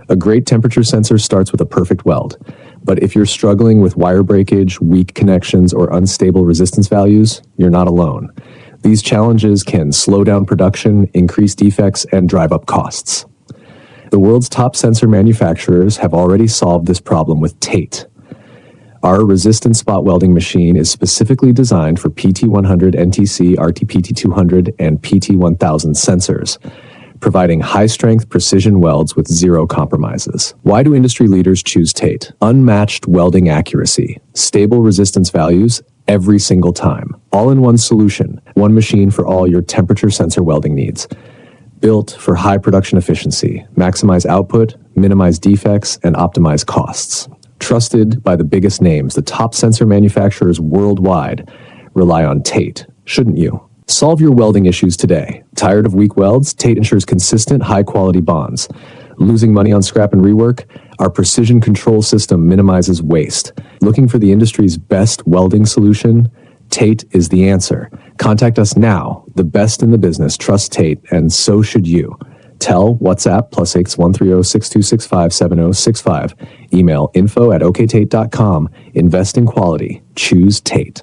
A great temperature sensor starts with a perfect weld. But if you're struggling with wire breakage, weak connections, or unstable resistance values, you're not alone. These challenges can slow down production, increase defects, and drive up costs. The world's top sensor manufacturers have already solved this problem with TATE. Our resistant spot welding machine is specifically designed for PT100 NTC RTD PT200 and PT1000 sensors, providing high-strength precision welds with zero compromises. Why do industry leaders choose TATE? Unmatched welding accuracy, stable resistance values every single time. All-in-one solution, one machine for all your temperature sensor welding needs. Built for high production efficiency, maximize output, minimize defects, and optimize costs. Trusted by the biggest names, the top sensor manufacturers worldwide rely on TATE, shouldn't you? Solve your welding issues today. Tired of weak welds? TATE ensures consistent, high-quality bonds. Losing money on scrap and rework? Our precision control system minimizes waste. Looking for the industry's best welding solution? TATE is the answer. Contact us now. The best in the business trust TATE, and so should you. Tell WhatsApp +6 130 6265 7065. Email info@oktate.com. Invest in quality. Choose TATE.